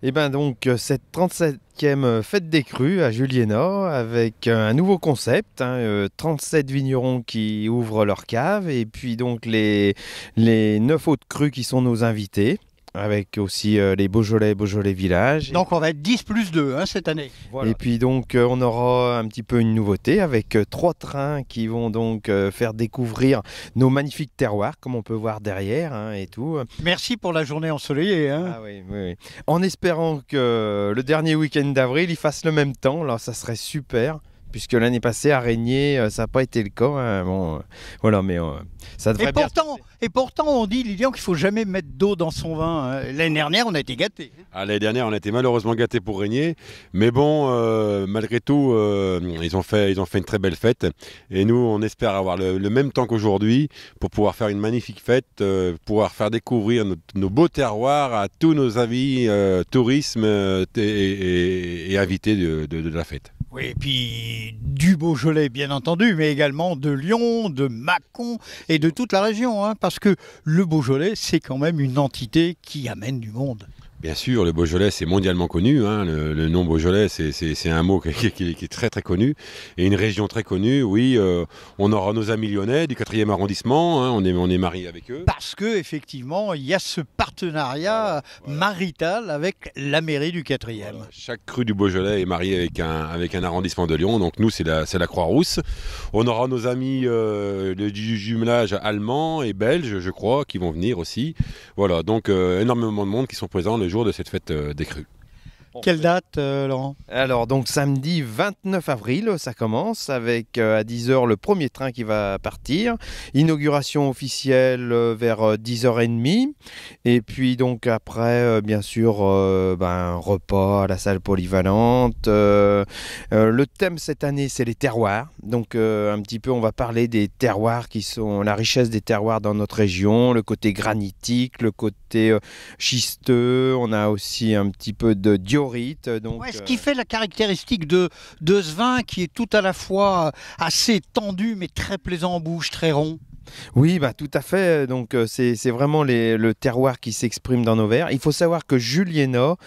Et ben donc cette 37e fête des crues à Juliéna avec un nouveau concept, 37 vignerons qui ouvrent leur cave et puis donc les 9 autres crus qui sont nos invités. Avec aussi les Beaujolais Village. Donc on va être 10 plus 2 cette année. Voilà. Et puis donc on aura un petit peu une nouveauté avec 3 trains qui vont donc faire découvrir nos magnifiques terroirs comme on peut voir derrière et tout. Merci pour la journée ensoleillée. Ah oui, oui. En espérant que le dernier week-end d'avril il fasse le même temps, là ça serait super. Puisque l'année passée, à Régnier, ça n'a pas été le cas. Bon, voilà, mais ça devrait bien se passer. Et pourtant, on dit, Lilian, qu'il ne faut jamais mettre d'eau dans son vin. L'année dernière, on a été gâtés. L'année dernière, on a été malheureusement gâtés pour Régnier. Mais bon, malgré tout, ils ont fait une très belle fête. Et nous, on espère avoir le même temps qu'aujourd'hui pour pouvoir faire une magnifique fête, pouvoir faire découvrir nos beaux terroirs à tous nos avis, tourisme et invités de la fête. Oui, et puis du Beaujolais, bien entendu, mais également de Lyon, de Mâcon et de toute la région. Parce que le Beaujolais, c'est quand même une entité qui amène du monde. Bien sûr, le Beaujolais, c'est mondialement connu. Le nom Beaujolais, c'est un mot qui est très très connu. Et une région très connue, oui. On aura nos amis lyonnais du 4e arrondissement. On est mariés avec eux. Parce qu'effectivement, il y a ce partenariat marital avec la mairie du 4e. Voilà. Chaque cru du Beaujolais est marié avec un arrondissement de Lyon. Donc nous, c'est la Croix-Rousse. On aura nos amis du jumelage allemand et belge, je crois, qui vont venir aussi. Voilà, donc énormément de monde qui sont présents le jour de cette fête des crues. Quelle date, Laurent? Alors, donc samedi 29 avril, ça commence avec à 10h le premier train qui va partir. Inauguration officielle vers 10h30. Et puis, donc, après, bien sûr, un repas à la salle polyvalente. Le thème cette année, c'est les terroirs. Donc, un petit peu, on va parler des terroirs qui sont la richesse des terroirs dans notre région, le côté granitique, le côté schisteux. On a aussi un petit peu de diorite. Donc, ce qui fait la caractéristique de ce vin qui est tout à la fois assez tendu mais très plaisant en bouche, très rond. Oui, tout à fait. Donc, c'est vraiment le terroir qui s'exprime dans nos verres. Il faut savoir que Juliéna,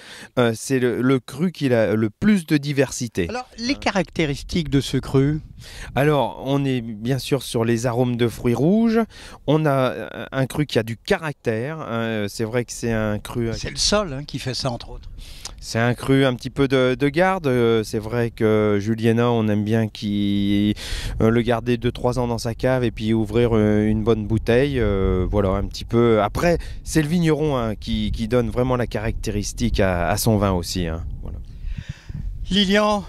c'est le cru qui a le plus de diversité. Alors, les caractéristiques de ce cru? Alors, on est bien sûr sur les arômes de fruits rouges. On a un cru qui a du caractère. C'est vrai que c'est un cru... C'est le sol qui fait ça, entre autres. C'est un cru un petit peu de garde. C'est vrai que Juliéna, on aime bien le garder 2-3 ans dans sa cave et puis ouvrir une bonne bouteille. Voilà, un petit peu. Après, c'est le vigneron qui donne vraiment la caractéristique à son vin aussi. Voilà. Lilian,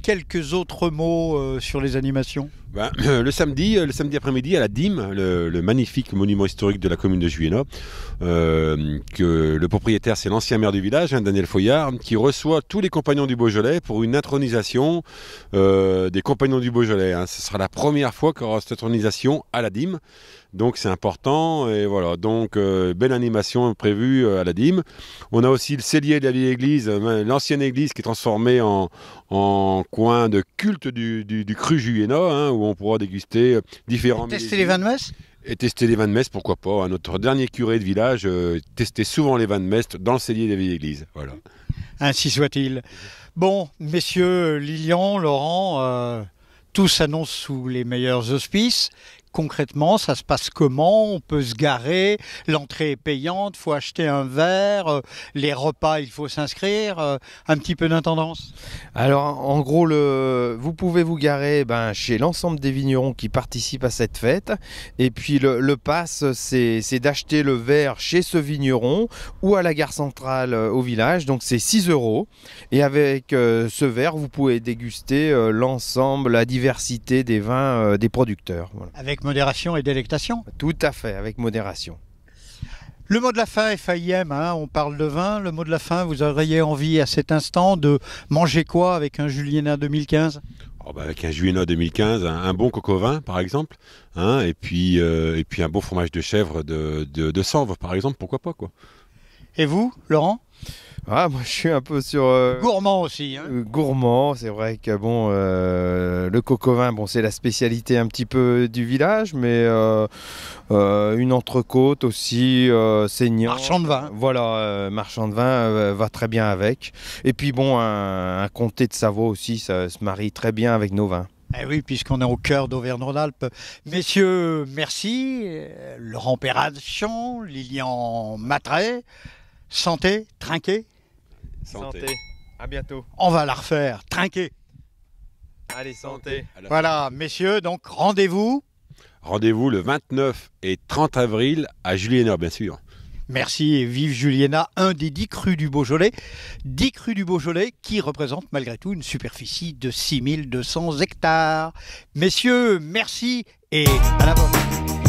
quelques autres mots sur les animations? Le samedi après-midi à la Dîme, le magnifique monument historique de la commune de Juliéna, que le propriétaire c'est l'ancien maire du village, Daniel Foyard, qui reçoit tous les compagnons du Beaujolais pour une intronisation des compagnons du Beaujolais. Ce sera la première fois qu'il y aura cette intronisation à la Dîme. Donc c'est important et voilà, donc belle animation prévue à la Dîme. On a aussi le cellier de la vieille église, l'ancienne église qui est transformée en coin de culte du cru Juliéna, où on pourra déguster différents... Tester les vins de messe? Et tester les vins de messe, pourquoi pas. Notre dernier curé de village testait souvent les vins de messe dans le cellier de la vieille église. Voilà. Ainsi soit-il. Bon, messieurs, Lilian, Laurent, tout s'annonce sous les meilleurs auspices. Concrètement, ça se passe comment? On peut se garer, l'entrée est payante, il faut acheter un verre, les repas, il faut s'inscrire, un petit peu d'intendance. Alors, en gros, vous pouvez vous garer chez l'ensemble des vignerons qui participent à cette fête. Et puis, le pass, c'est d'acheter le verre chez ce vigneron ou à la gare centrale au village. Donc, c'est 6 €. Et avec ce verre, vous pouvez déguster l'ensemble, la diversité des vins des producteurs. Voilà. Avec modération et délectation? Tout à fait, avec modération. Le mot de la fin, FAIM, on parle de vin. Le mot de la fin, vous auriez envie à cet instant de manger quoi avec un Juliéna 2015? Avec un Juliéna 2015, un bon coq au vin par exemple, et puis un beau fromage de chèvre de Sambre par exemple, pourquoi pas quoi. Et vous, Laurent? Ah, moi je suis un peu sur Gourmand aussi. Hein. gourmand. C'est vrai que bon, le coq au vin, bon, c'est la spécialité un petit peu du village, mais une entrecôte aussi saignant. Marchand de vin. Voilà, marchand de vin va très bien avec. Et puis bon, un comté de Savoie aussi, ça se marie très bien avec nos vins. Eh oui, puisqu'on est au cœur d'Auvergne-Rhône-Alpes. Messieurs, merci. Laurent Perrachon, Lilian Matray. Santé, trinquez. Santé. À bientôt. On va la refaire, trinquez. Allez, santé. Voilà, messieurs, donc rendez-vous. Rendez-vous le 29 et 30 avril à Juliénor, bien sûr. Merci et vive Juliena, un des 10 crus du Beaujolais. 10 crus du Beaujolais qui représentent malgré tout une superficie de 6200 hectares. Messieurs, merci et à la bonne.